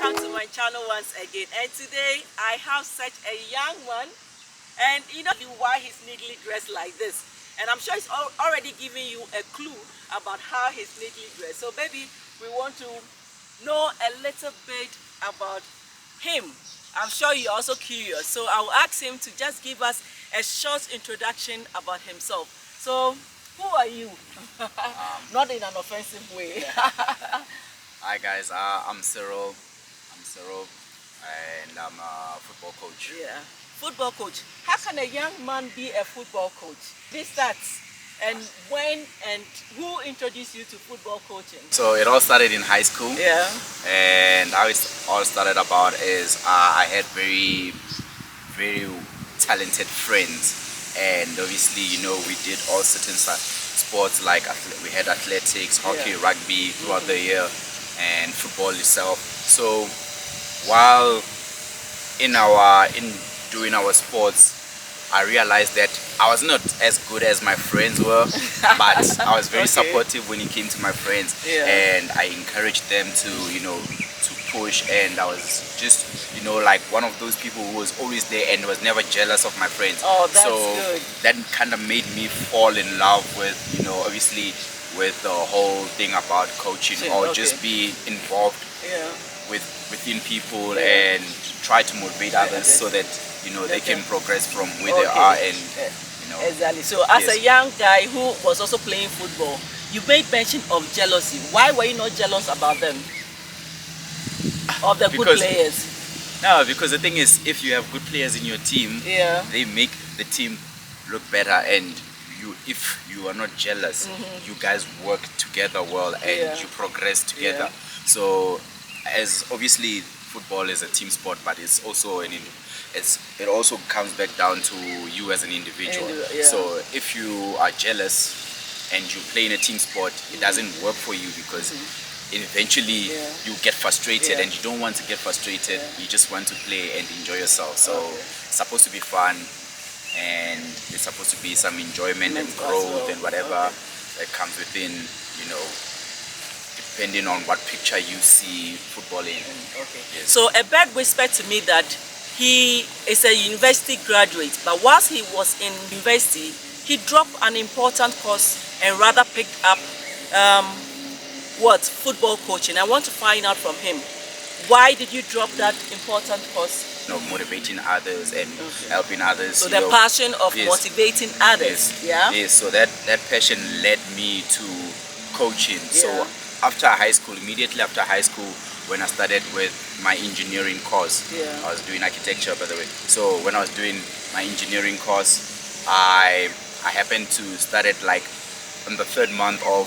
welcome to my channel once again. And today I have such a young one, and you know why he's neatly dressed like this. And I'm sure he's already giving you a clue about how he's neatly dressed. So baby, we want to know a little bit about him. I'm sure you're also curious. So I'll ask him to just give us a short introduction about himself. So who are you? Not in an offensive way. Hi guys, I'm Cyril. And I'm a football coach. Yeah, football coach. How can a young man be a football coach? This starts, and when and who introduced you to football coaching? So it all started in high school. Yeah. And how it all started about is I had very talented friends, and obviously we did all certain sports like we had athletics, hockey, rugby throughout the year, and football itself. So while in doing our sports, I realized that I was not as good as my friends were, but I was very supportive when it came to my friends, and I encouraged them to to push, and I was just like one of those people who was always there and was never jealous of my friends. Oh, that's so good. That kind of made me fall in love with obviously with the whole thing about coaching, or just be involved within people and try to motivate others so that they can progress from where they are. And exactly. So as a young guy who was also playing football, you made mention of jealousy. Why were you not jealous about them, of the good players? No, because the thing is, if you have good players in your team, they make the team look better, and if you are not jealous, you guys work together well and you progress together. So as obviously football is a team sport, but it's also it also comes back down to you as an individual. So if you are jealous and you play in a team sport, it doesn't work for you, because eventually you get frustrated, and you don't want to get frustrated. You just want to play and enjoy yourself. So it's supposed to be fun, and there's supposed to be some enjoyment and growth and whatever that comes within, depending on what picture you see football in. So a bird whispered to me that he is a university graduate, but whilst he was in university, he dropped an important course and rather picked up football coaching. I want to find out from him, why did you drop that important course? Motivating others and helping others. So the passion of motivating others. Yes. So that passion led me to coaching. So immediately after high school, when I started with my engineering course, I was doing architecture, by the way. So when I was doing my engineering course, I happened to start it like on the third month of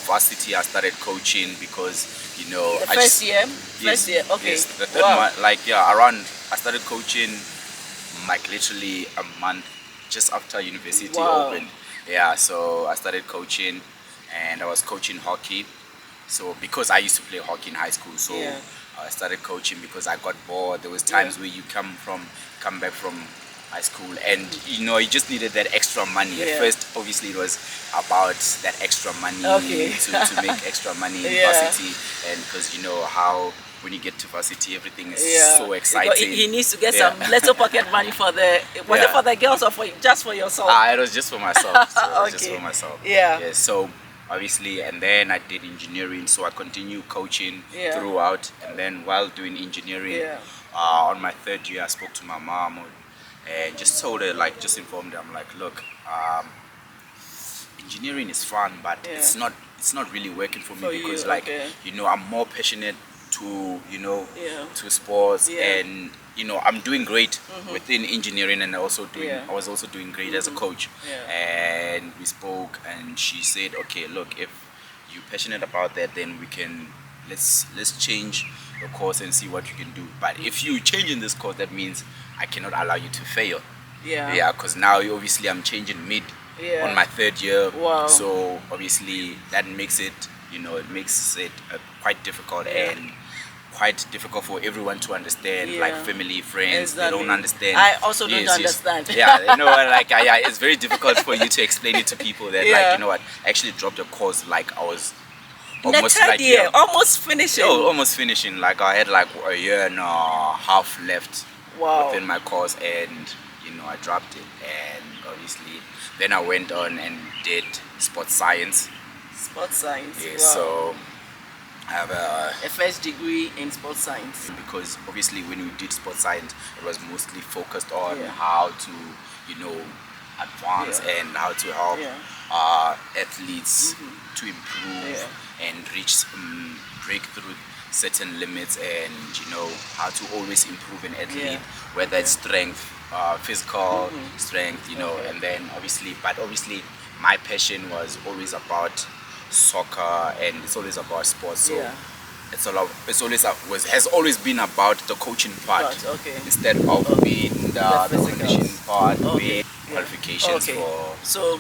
varsity. I started coaching because the first year. Yes, the third month, around. I started coaching like literally a month just after university opened. So I started coaching, and I was coaching hockey. So because I used to play hockey in high school, so I started coaching because I got bored. There was times where you come back from high school, and you just needed that extra money. At first, obviously, it was about that extra money to make extra money in varsity, and because how when you get to varsity, everything is so exciting. He needs to get some little pocket money for it for the girls or just for yourself? It was just for myself. So it was just for myself. So obviously, and then I did engineering, so I continued coaching throughout. And then while doing engineering, on my third year, I spoke to my mom and just told her, just informed her, I'm like, look, engineering is fun, but it's not really working for me, because I'm more passionate to to sports, and I'm doing great within engineering, and I was also doing great as a coach. And we spoke, and she said, okay, look, if you're passionate about that, then let's change the course and see what you can do. But if you change in this course, that means I cannot allow you to fail. Because now obviously I'm changing mid on my third year. So obviously that makes it quite difficult, and quite difficult for everyone to understand, like family, friends, they don't understand. I also don't understand. It's very difficult for you to explain it to people that I actually dropped a course, like I was almost third like year, almost finishing. Oh, almost finishing. Like I had like a year and a half left within my course, and I dropped it. And obviously, then I went on and did sports science. Sports science. Yeah, wow. So I have a first degree in sports science. Because obviously when we did sports science, it was mostly focused on how to, advance and how to help athletes to improve and break through certain limits, and how to always improve an athlete, whether it's strength, physical strength, and then obviously my passion was always about soccer, and it's always about sports. So has always been about the coaching part, instead of being the competition part, with qualifications for. So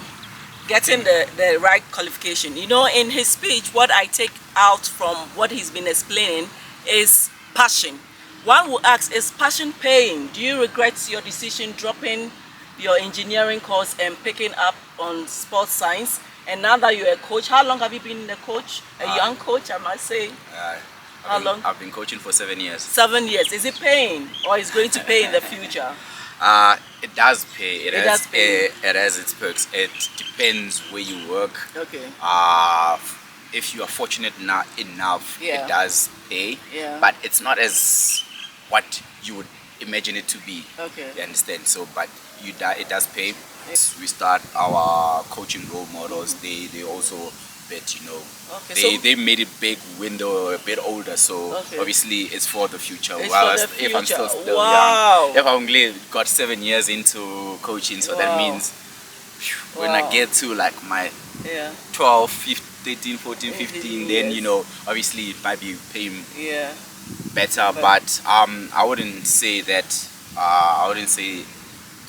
getting the right qualification. In his speech, what I take out from what he's been explaining is passion. One will ask, is passion paying? Do you regret your decision dropping your engineering course and picking up on sports science? And now that you're a coach, how long have you been a coach? A young coach, I must say. How long? I've been coaching for 7 years. 7 years. Is it paying, or is it going to pay in the future? It does pay. It has its perks. It depends where you work. Okay. If you are fortunate enough, it does pay. Yeah. But it's not as what you would imagine it to be. Okay. You understand? So, but it does pay. We start our coaching role models. They also bet, they made it big when they were a bit older. So obviously it's for the future. If I'm still young, if I'm only got 7 years into coaching, so that means when I get to like my 12, 15, 13, 14, 15, then obviously it might be paying better. But I wouldn't say that. I wouldn't say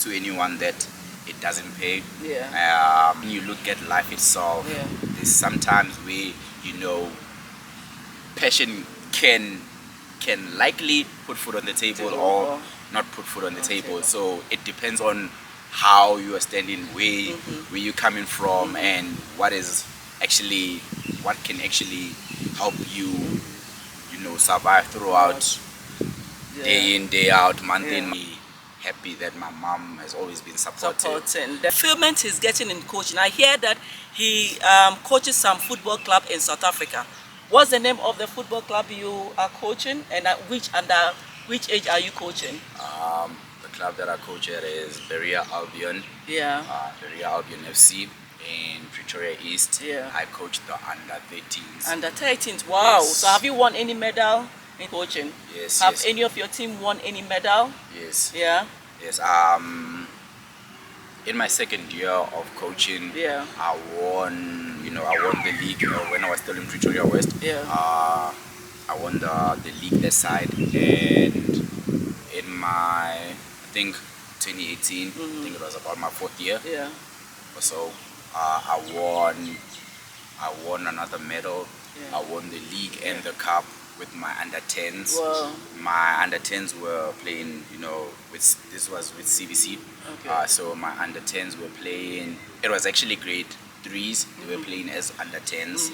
to anyone that it doesn't pay. When you look at life itself, there's sometimes where passion can likely put food on the table or not put food on the table. So it depends on how you are standing, where you're coming from, and what can actually help you survive throughout day in, day out, month in. Happy that my mom has always been supporting. The fulfillment he's getting in coaching. I hear that he coaches some football club in South Africa. What's the name of the football club you are coaching, and at which age are you coaching? The club that I coach at is Berea Albion. Berea Albion FC in Pretoria East. I coach the under 13s. Under 13s. Wow. Yes. So have you won any medal in coaching? Yes. Have any of your team won any medal? Yes. Yeah. Yes. In my second year of coaching, I won. I won the league when I was still in Pretoria West. I won the league that side, and in my, I think 2018, I think it was about my 4th year. Or so. I won another medal. I won the league and the cup with my under 10s. My under 10s were playing, this was with CBC. So my under 10s were playing, it was actually grade 3s. They were playing as under 10s,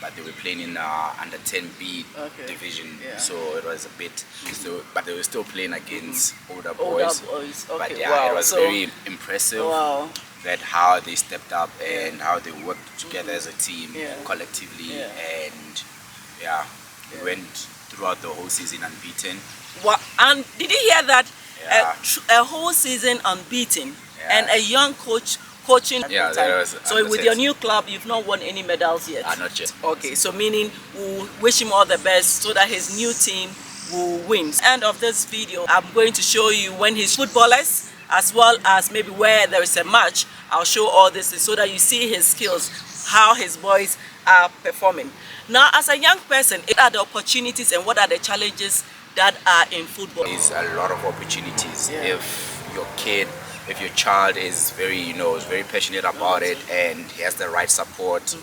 but they were playing in the under 10B division. So it was a bit, but they were still playing against older boys. But it was very impressive. That how they stepped up and how they worked together as a team, collectively, and we went throughout the whole season unbeaten. And did you hear that? A whole season unbeaten, and a young coach coaching. So with your new club, you've not won any medals yet? Not yet. Okay, so meaning we'll wish him all the best so that his new team will win. End of this video, I'm going to show you when his footballers, as well as maybe where there is a match. I'll show all this so that you see his skills, how his boys are performing. Now, as a young person, what are the opportunities and what are the challenges that are in football? There's a lot of opportunities. If your child is very passionate about it, and he has the right support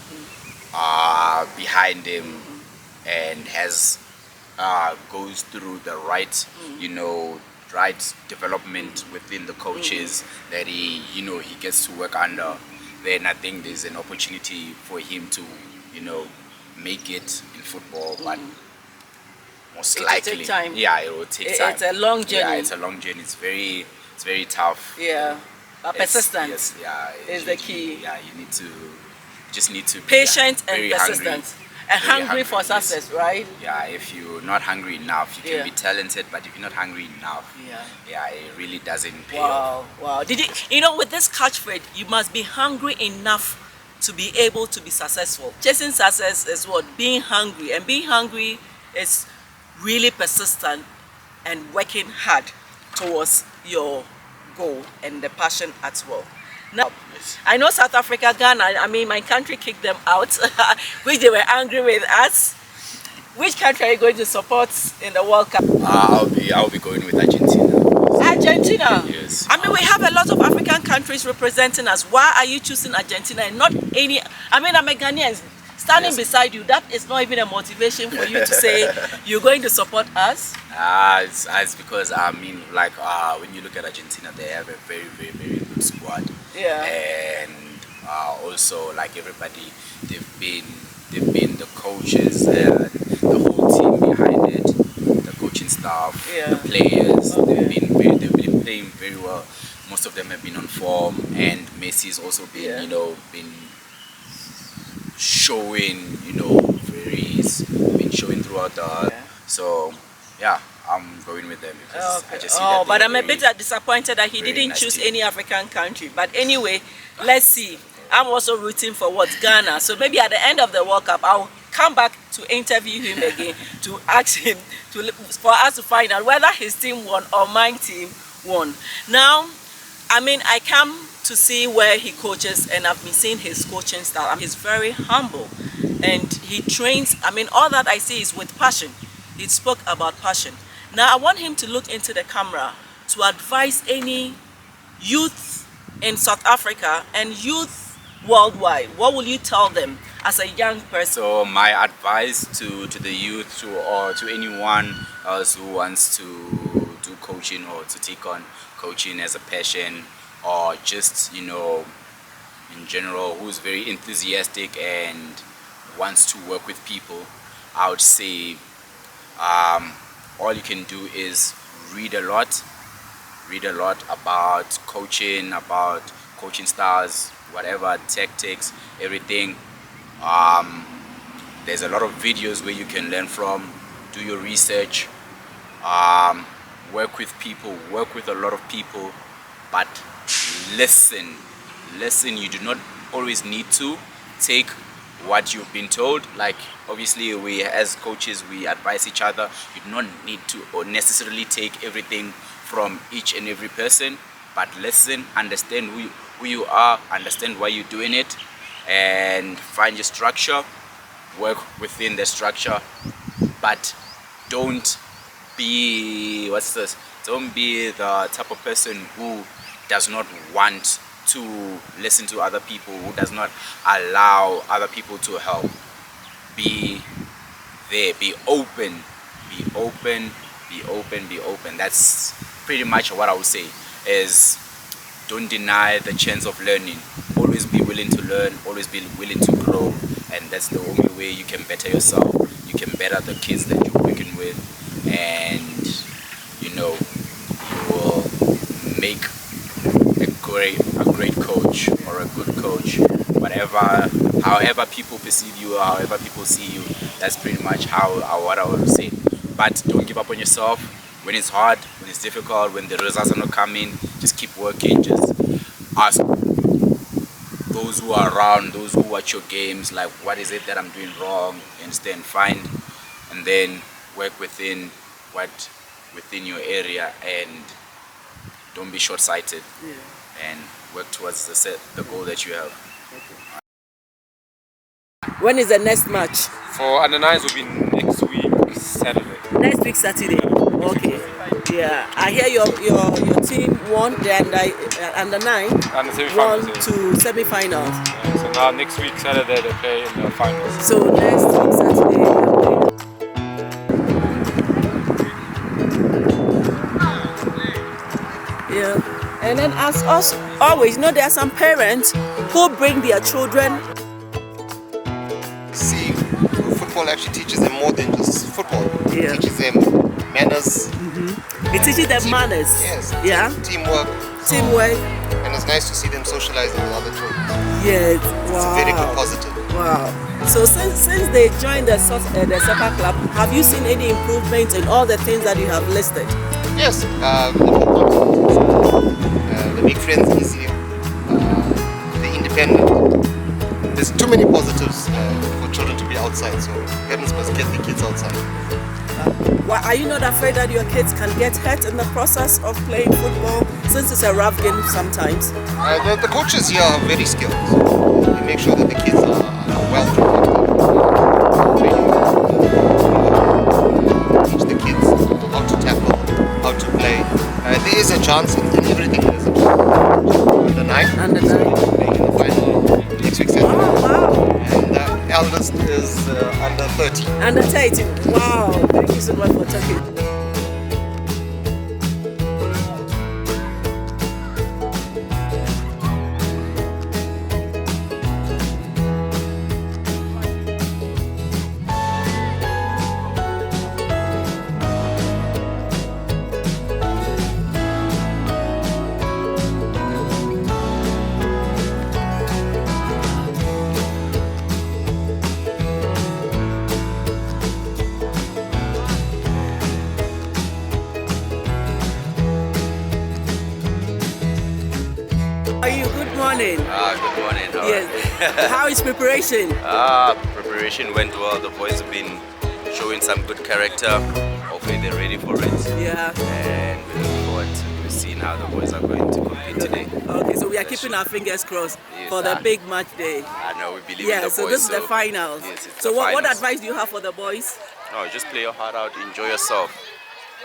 behind him, and goes through the right right development within the coaches that he gets to work under, then I think there's an opportunity for him to make it in football, but most It will likely, take time. yeah, it will take time. It's a long journey. Yeah, it's a long journey. It's very tough. Yeah, persistence. Yes, yeah, is the key. Yeah, you just need to be Patient and very persistent. hungry. And Very hungry for yes. success, right? Yeah, if you're not hungry enough, you can Yeah. be talented, but if you're not hungry enough, yeah, it really doesn't pay off. Wow. Did with this catchphrase, you must be hungry enough to be able to be successful. Chasing success is what? Being hungry. And being hungry is really persistent and working hard towards your goal and the passion as well. Now, I know South Africa, Ghana, I mean, my country kicked them out, which they were angry with us. Which country are you going to support in the World Cup? I'll be going with Argentina. Argentina? Yes. I mean, we have a lot of African countries representing us. Why are you choosing Argentina and not any? I mean, I'm a Ghanaian standing beside you. That is not even a motivation for you to say you're going to support us. It's because I mean, like when you look at Argentina, they have a very, very, very good squad. Yeah. And also, like everybody, they've been the coaches, the whole team behind it, the coaching staff, the players. They've been playing very well. Most of them have been on form, and Messi's also been been showing been showing throughout the so yeah, I'm going with them because I just see that but I'm a bit disappointed that he didn't choose any African country. But anyway, let's see. I'm also rooting for Ghana. So maybe at the end of the World Cup, I'll come back to interview him again to ask him for us to find out whether his team won or my team won. Now, I mean, I come to see where he coaches, and I've been seeing his coaching style. I mean, he's very humble, and he trains. I mean, all that I see is with passion. He spoke about passion. Now, I want him to look into the camera to advise any youth in South Africa and youth worldwide. What will you tell them as a young person? So my advice to the youth or to anyone else who wants to do coaching or to take on coaching as a passion, or just in general, who's very enthusiastic and wants to work with people, I would say all you can do is read a lot about coaching styles, whatever, tactics, everything. There's a lot of videos where you can learn from. Do your research, work with people, work with a lot of people, but listen. You do not always need to take what you've been told. Like, obviously, we as coaches, we advise each other. You do not need to or necessarily take everything from each and every person, but listen, understand who you are, understand why you're doing it, and find your structure, work within the structure, but don't be the type of person who does not want to listen to other people, who does not allow other people to help. Be there, be open. That's pretty much what I would say. Is don't deny the chance of learning. Always be willing to learn, always be willing to grow, and that's the only way you can better yourself. You can better the kids that you're working with, and you will make a great coach or a good coach. However people perceive you, or however people see you, that's pretty much what I would say. But don't give up on yourself. When it's hard, when it's difficult, when the results are not coming, just keep working. Just ask those who are around, those who watch your games, like, what is it that I'm doing wrong? Understand, find, and then work within your area, and don't be short-sighted. And work towards the goal that you have. When is the next match? For under 9s will be next week Saturday. Next week Saturday. Okay. Yeah, I hear your team won the under 9 And the won semi-finals. to semi-finals. Yeah, so now next week Saturday they play in the finals. So next week Saturday. Yeah. And then as us always, there are some parents who bring their children. See, football actually teaches them more than just football. Yeah. It teaches them manners. It teaches them manners. Yes. Yeah. Teamwork. Teamwork. And it's nice to see them socializing with other children. Yes. It's a very good positive. Wow. So since they joined the soccer club, have you seen any improvements in all the things that you have listed? Yes. They make friends easy. They're independent. There's too many positives for children to be outside, so parents must get the kids outside. Well, are you not afraid that your kids can get hurt in the process of playing football, since it's a rough game sometimes? The coaches here are very skilled. They make sure that the kids are well protected. Teach the kids how to tackle, how to play. There is a chance in everything. There is a chance. Under 9. Under 9. Playing in the final next week Saturday. Oh, wow. And the eldest is under 30. Under 30. Wow. Thank you so much for talking. Good morning. Good morning. Yes. How is preparation? Preparation went well. The boys have been showing some good character. Hopefully they're ready for it. Yeah. And we look forward to seeing how the boys are going to compete today. Okay, so we are keeping our fingers crossed for the big match day. I know, we believe in Yeah, the so boys. this is the finals. Yes, it's So the what finals. advice do you have for the boys? No, just play your heart out, enjoy yourself.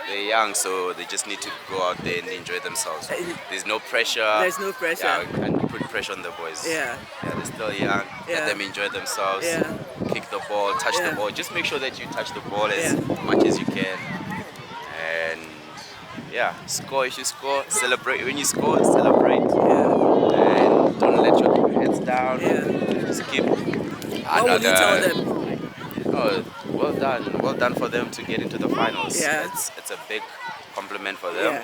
They're young, so they just need to go out there and enjoy themselves. There's no pressure. There's no pressure. Yeah, we can't put pressure on the boys. Yeah. Yeah, they're still young. Yeah. Let them enjoy themselves. Yeah. Kick the ball, touch Yeah. the ball. Just make sure that you touch the ball as Yeah. much as you can. And yeah, score if you score. Celebrate when you score. Celebrate. Yeah. And don't let your heads down. Yeah. Just keep. What would you tell them? Oh, well done for them to get into the finals. Yeah. It's a big compliment for them. Yeah.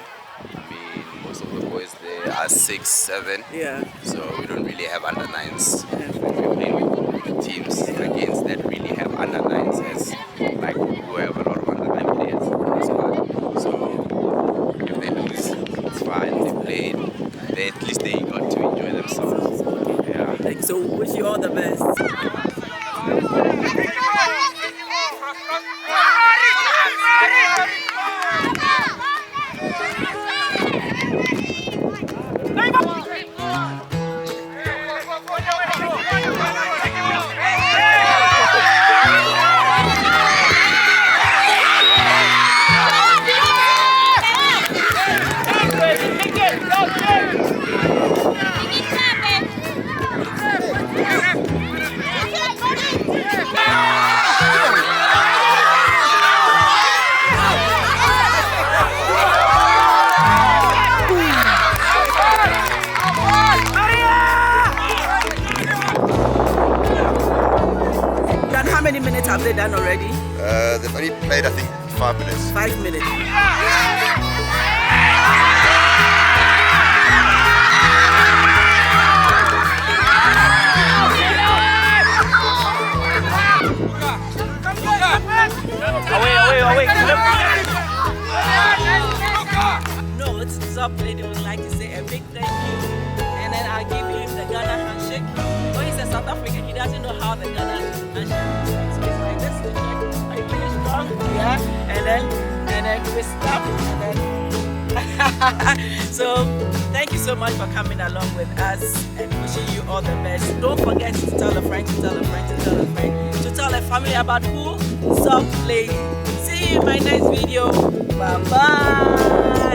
I mean, most of the boys there are 6, 7. Yeah. So we don't really have under 9s. Yeah. When we play with teams against that really have under 9s, as like who have a lot of under 9 players in the squad. So if they lose, it's fine. They played. At least they got to enjoy themselves. Yeah. So wish you all the best. How many minutes have they done already? They've only played, I think, 5 minutes. 5 minutes. Away. No, it's Zopplady would like to say a big thank you. And then I'll give him the Ghana handshake. Oh, he's a South African, he doesn't know how the Ghana handshake. So it's like this, the check. Are you really strong? Yeah. And then we stop. And then so thank you so much for coming along with us and wishing you all the best. Don't forget to tell a friend, to tell a friend, to tell a friend, to tell a family about who? Zopplady. See you in my next video. Bye bye.